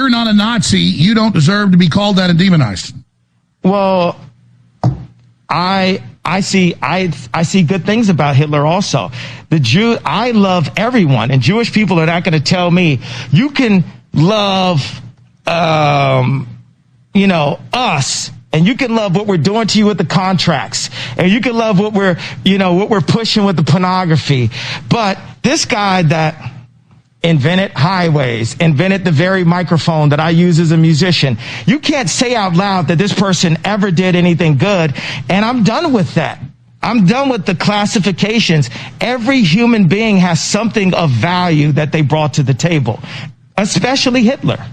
you're not a Nazi, you don't deserve to be called that and demonized. Well, I see good things about Hitler also. I love everyone, and Jewish people are not going to tell me you can love, us, and you can love what we're doing to you with the contracts, and you can love what we're pushing with the pornography. But this guy that invented highways, invented the very microphone that I use as a musician, you can't say out loud that this person ever did anything good. And I'm done with that. I'm done with the classifications. Every human being has something of value that they brought to the table, especially Hitler.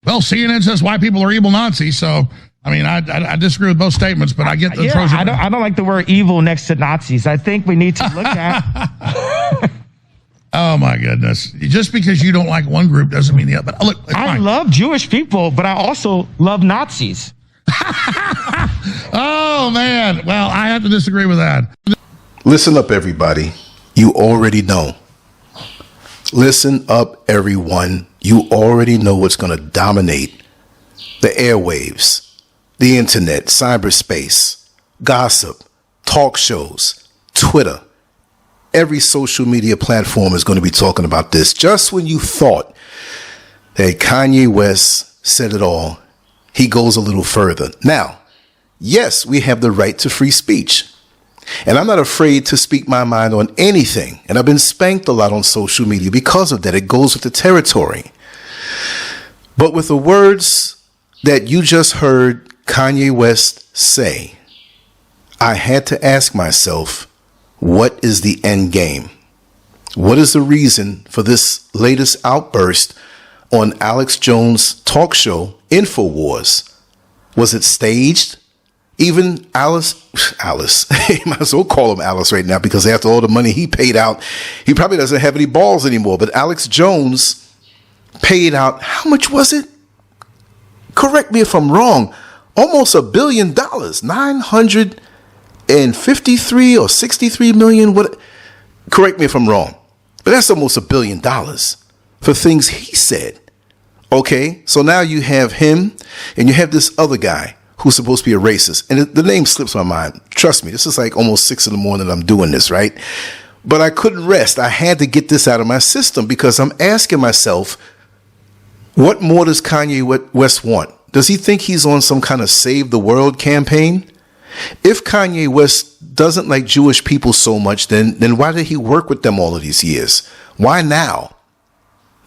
Well, CNN says white people are evil Nazis, so I mean, I disagree with both statements, but I get the pros. I don't like the word evil next to Nazis. I think we need to look at. Oh my goodness! Just because you don't like one group doesn't mean the other. But look, I love Jewish people, but I also love Nazis. Oh man! Well, I have to disagree with that. Listen up, everybody. You already know. Listen up, everyone. You already know what's going to dominate the airwaves, the internet, cyberspace, gossip, talk shows, Twitter. Every social media platform is going to be talking about this. Just when you thought that Kanye West said it all, he goes a little further. Now, yes, we have the right to free speech. And I'm not afraid to speak my mind on anything. And I've been spanked a lot on social media because of that. It goes with the territory. But with the words that you just heard Kanye West say, I had to ask myself, what is the end game? What is the reason for this latest outburst on Alex Jones' talk show, InfoWars? Was it staged? Even Alice, you might as well call him Alice right now, because after all the money he paid out, he probably doesn't have any balls anymore. But Alex Jones paid out, how much was it? Correct me if I'm wrong, almost $1 billion, 953 or 63 million. What? Correct me if I'm wrong, but that's almost $1 billion for things he said. Okay, so now you have him and you have this other guy who's supposed to be a racist, and the name slips my mind. Trust me, this is like almost 6 a.m. I'm doing this, right? But I couldn't rest. I had to get this out of my system because I'm asking myself, what more does Kanye West want? Does he think he's on some kind of save the world campaign? If Kanye West doesn't like Jewish people so much, then why did he work with them all of these years? Why now?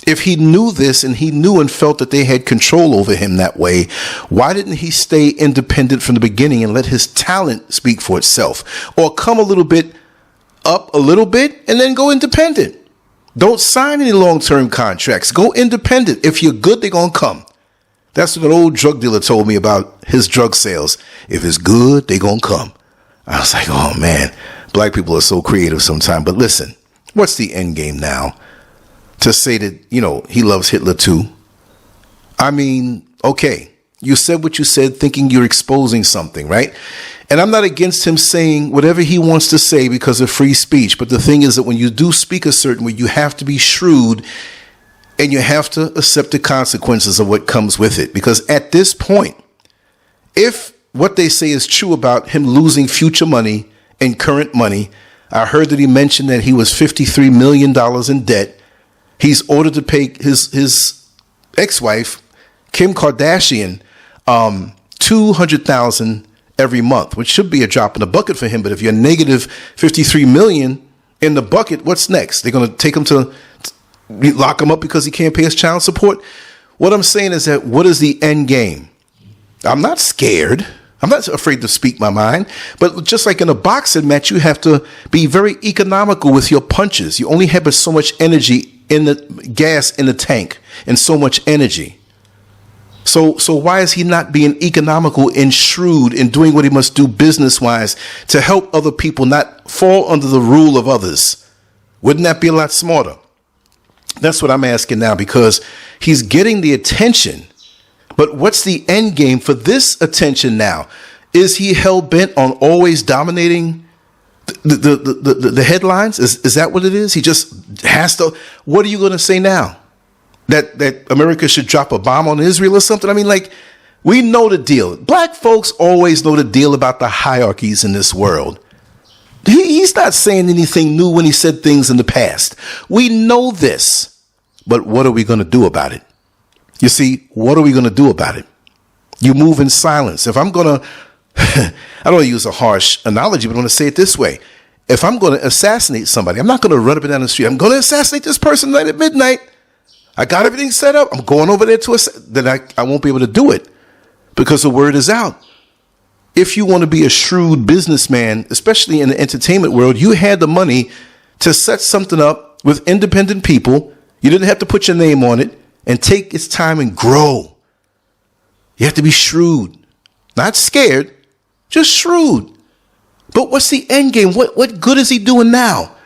If he knew this and he knew and felt that they had control over him that way, why didn't he stay independent from the beginning and let his talent speak for itself? Or come a little bit up a little bit and then go independent. Don't sign any long-term contracts. Go independent. If you're good, they're going to come. That's what an old drug dealer told me about his drug sales. If it's good, they gonna come. I was like, oh man, black people are so creative sometimes. But listen, what's the end game now? To say that, he loves Hitler too. I mean, okay, you said what you said thinking you're exposing something, right? And I'm not against him saying whatever he wants to say because of free speech. But the thing is that when you do speak a certain way, you have to be shrewd. And you have to accept the consequences of what comes with it. Because at this point, if what they say is true about him losing future money and current money, I heard that he mentioned that he was $53 million in debt. He's ordered to pay his ex-wife, Kim Kardashian, $200,000 every month, which should be a drop in the bucket for him. But if you're negative $53 million in the bucket, what's next? They're going to take him to lock him up because he can't pay his child support. What I'm saying is that what is the end game? I'm not scared. I'm not afraid to speak my mind. But just like in a boxing match, you have to be very economical with your punches. You only have so much energy in the gas in the tank and so much energy. So why is he not being economical and shrewd in doing what he must do business-wise to help other people not fall under the rule of others? Wouldn't that be a lot smarter? That's what I'm asking now, because he's getting the attention. But what's the end game for this attention now? Is he hell-bent on always dominating the headlines? Is that what it is? He just has to. What are you going to say now? that America should drop a bomb on Israel or something? I mean, like, we know the deal. Black folks always know the deal about the hierarchies in this world. He's not saying anything new when he said things in the past. We know this, but what are we going to do about it? You see, what are we going to do about it? You move in silence. If I'm going to, I don't want to use a harsh analogy, but I'm going to say it this way. If I'm going to assassinate somebody, I'm not going to run up and down the street. I'm going to assassinate this person tonight at midnight. I got everything set up. I'm going over there then I won't be able to do it because the word is out. If you want to be a shrewd businessman, especially in the entertainment world, you had the money to set something up with independent people. You didn't have to put your name on it and take its time and grow. You have to be shrewd, not scared, just shrewd. But what's the end game? What good is he doing now?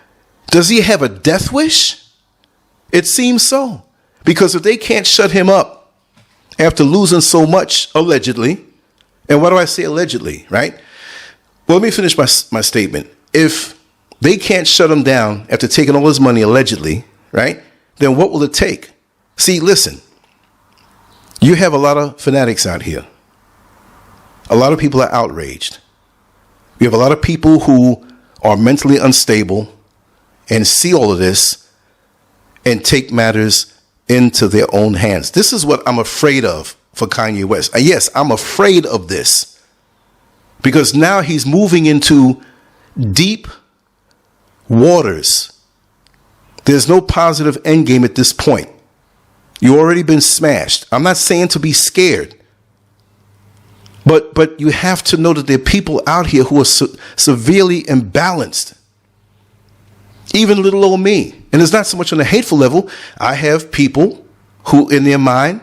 Does he have a death wish? It seems so. Because if they can't shut him up after losing so much, allegedly, and why do I say allegedly, right? Well, let me finish my statement. If they can't shut him down after taking all his money, allegedly, right, then what will it take? See, listen, you have a lot of fanatics out here. A lot of people are outraged. We have a lot of people who are mentally unstable and see all of this and take matters into their own hands. This is what I'm afraid of for Kanye West. Yes, I'm afraid of this because now he's moving into deep waters. There's no positive end game at this point. You've already been smashed. I'm not saying to be scared, but you have to know that there are people out here who are severely imbalanced. Even little old me. And it's not so much on a hateful level. I have people who in their mind,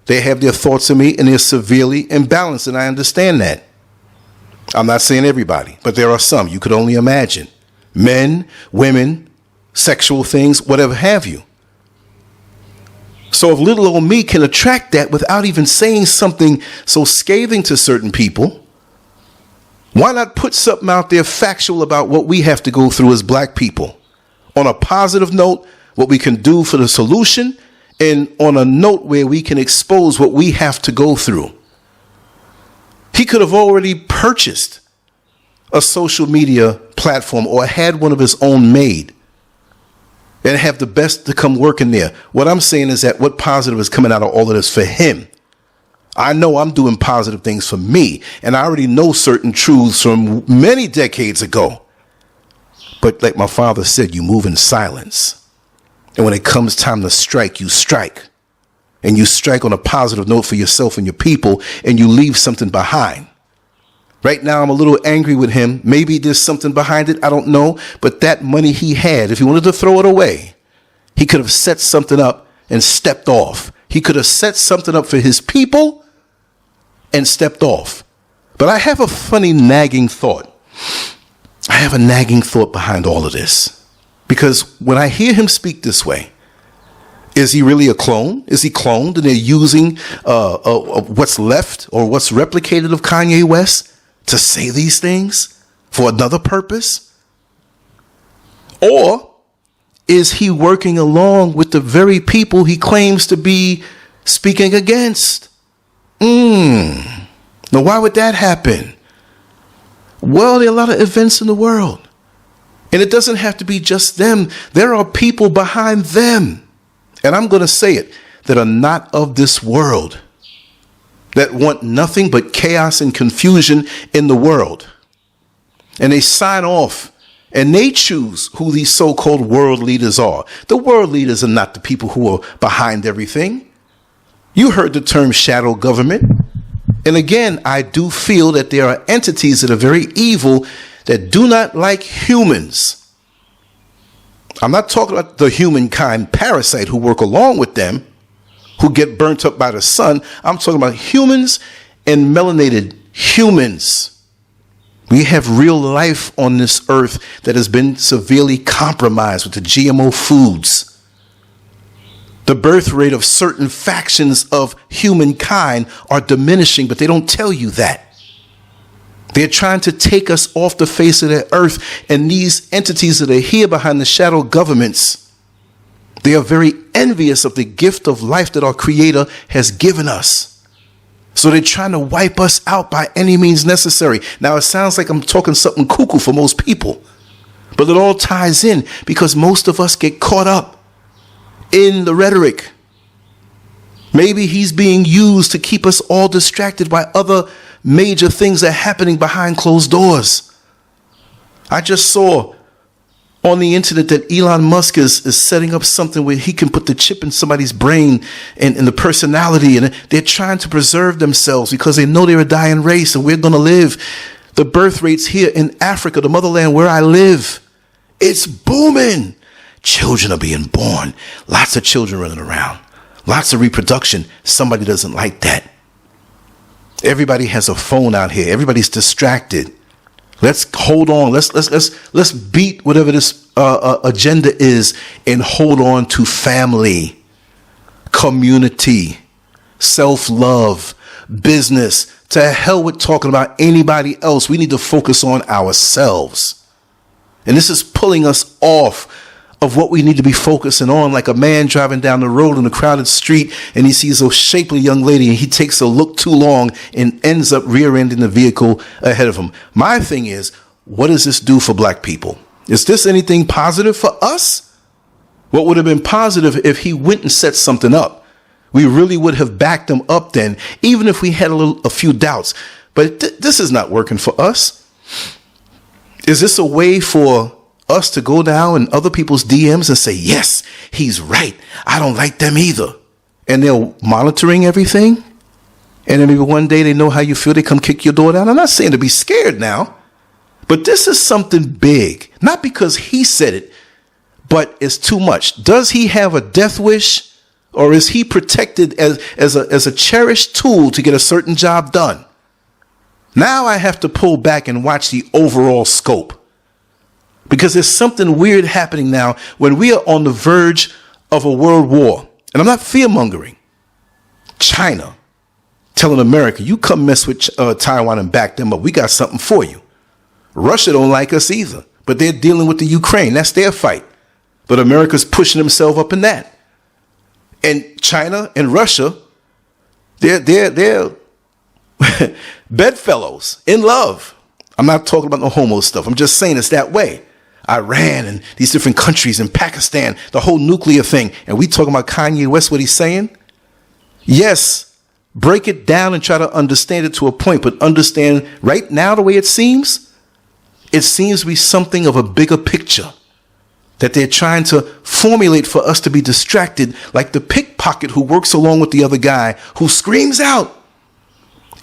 they have their thoughts of me and they're severely imbalanced. And I understand that. I'm not saying everybody, but there are some. You could only imagine. Men, women, sexual things, whatever have you. So if little old me can attract that without even saying something so scathing to certain people, why not put something out there factual about what we have to go through as black people? On a positive note, what we can do for the solution, and on a note where we can expose what we have to go through. He could have already purchased a social media platform or had one of his own made and have the best to come work in there. What I'm saying is that what positive is coming out of all of this for him? I know I'm doing positive things for me, and I already know certain truths from many decades ago. But like my father said, you move in silence. And when it comes time to strike, you strike. And you strike on a positive note for yourself and your people, and you leave something behind. Right now, I'm a little angry with him. Maybe there's something behind it. I don't know. But that money he had, if he wanted to throw it away, he could have set something up and stepped off. He could have set something up for his people and stepped off. But I have a funny nagging thought. I have a nagging thought behind all of this. Because when I hear him speak this way, is he really a clone? Is he cloned and they're using what's left or what's replicated of Kanye West to say these things for another purpose? Or is he working along with the very people he claims to be speaking against? Now, why would that happen? Well, there are a lot of events in the world. And it doesn't have to be just them. There are people behind them. And I'm going to say it, that are not of this world. That want nothing but chaos and confusion in the world. And they sign off and they choose who these so-called world leaders are. The world leaders are not the people who are behind everything. You heard the term shadow government. And again, I do feel that there are entities that are very evil that do not like humans. I'm not talking about the humankind parasite who work along with them, who get burnt up by the sun. I'm talking about humans and melanated humans. We have real life on this earth that has been severely compromised with the GMO foods. The birth rate of certain factions of humankind are diminishing, but they don't tell you that. They're trying to take us off the face of the earth, and these entities that are here behind the shadow governments, they are very envious of the gift of life that our Creator has given us. So they're trying to wipe us out by any means necessary. Now, it sounds like I'm talking something cuckoo for most people, but it all ties in because most of us get caught up in the rhetoric. Maybe he's being used to keep us all distracted by other major things that are happening behind closed doors. I just saw on the internet that Elon Musk is setting up something where he can put the chip in somebody's brain and the personality, and they're trying to preserve themselves because they know they're a dying race and we're going to live. The birth rates here in Africa, the motherland where I live, it's booming. Children are being born. Lots of children running around. Lots of reproduction. Somebody doesn't like that. Everybody has a phone out here. Everybody's distracted. Let's hold on. Let's beat whatever this agenda is and hold on to family, community, self-love, business. To hell with talking about anybody else. We need to focus on ourselves. And this is pulling us off of what we need to be focusing on, like a man driving down the road in a crowded street and he sees a shapely young lady and he takes a look too long and ends up rear-ending the vehicle ahead of him. My thing is, what does this do for black people? Is this anything positive for us? What would have been positive if he went and set something up? We really would have backed him up then, even if we had a few doubts. But this is not working for us. Is this a way for us to go down in other people's DMs and say, yes, he's right, I don't like them either? And they're monitoring everything. And then maybe one day they know how you feel, they come kick your door down. I'm not saying to be scared now, but this is something big. Not because he said it, but it's too much. Does he have a death wish, or is he protected as a cherished tool to get a certain job done? Now I have to pull back and watch the overall scope. Because there's something weird happening now when we are on the verge of a world war. And I'm not fear-mongering. China telling America, you come mess with Taiwan and back them up. We got something for you. Russia don't like us either, but they're dealing with the Ukraine. That's their fight. But America's pushing themselves up in that. And China and Russia, they're bedfellows in love. I'm not talking about no homo stuff. I'm just saying it's that way. Iran and these different countries and Pakistan, the whole nuclear thing. And we talking about Kanye West, what he's saying? Yes, break it down and try to understand it to a point, but understand right now the way it seems to be something of a bigger picture that they're trying to formulate for us to be distracted, like the pickpocket who works along with the other guy who screams out.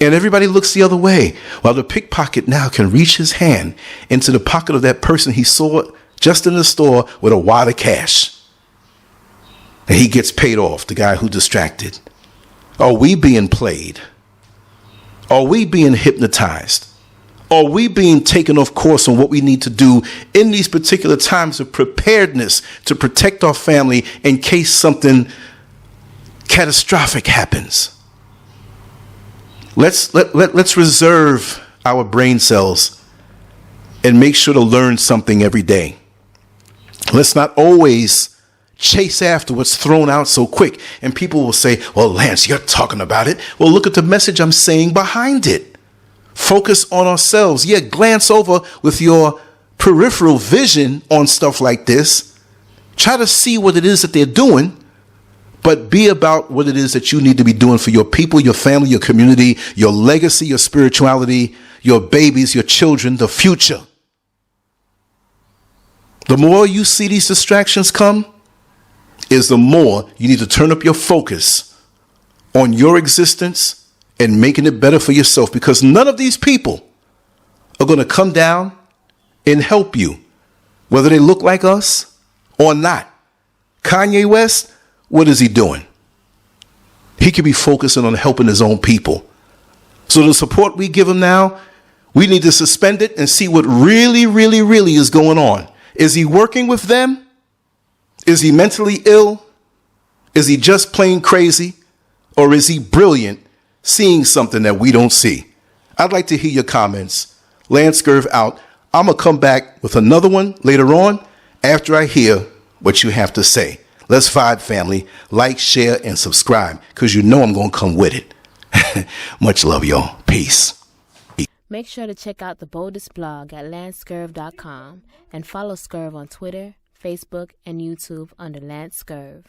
And everybody looks the other way, while the pickpocket now can reach his hand into the pocket of that person he saw just in the store with a wad of cash. And he gets paid off, the guy who distracted. Are we being played? Are we being hypnotized? Are we being taken off course on what we need to do in these particular times of preparedness to protect our family in case something catastrophic happens? Let's reserve our brain cells and make sure to learn something every day. Let's not always chase after what's thrown out so quick. And people will say, well, Lance, you're talking about it. Well, look at the message I'm saying behind it. Focus on ourselves. Yeah, glance over with your peripheral vision on stuff like this. Try to see what it is that they're doing. But be about what it is that you need to be doing for your people, your family, your community, your legacy, your spirituality, your babies, your children, the future. The more you see these distractions come, is the more you need to turn up your focus on your existence and making it better for yourself. Because none of these people are going to come down and help you, whether they look like us or not. Kanye West, what is he doing? He could be focusing on helping his own people. So the support we give him now, we need to suspend it and see what really, really, really is going on. Is he working with them? Is he mentally ill? Is he just plain crazy? Or is he brilliant, seeing something that we don't see? I'd like to hear your comments. LANCESCURV out. I'm going to come back with another one later on after I hear what you have to say. Let's vibe, family. Like, share, and subscribe, because you know I'm going to come with it. Much love, y'all. Peace. Make sure to check out the boldest blog at LANCESCURV.com and follow SCURV on Twitter, Facebook, and YouTube under LANCESCURV.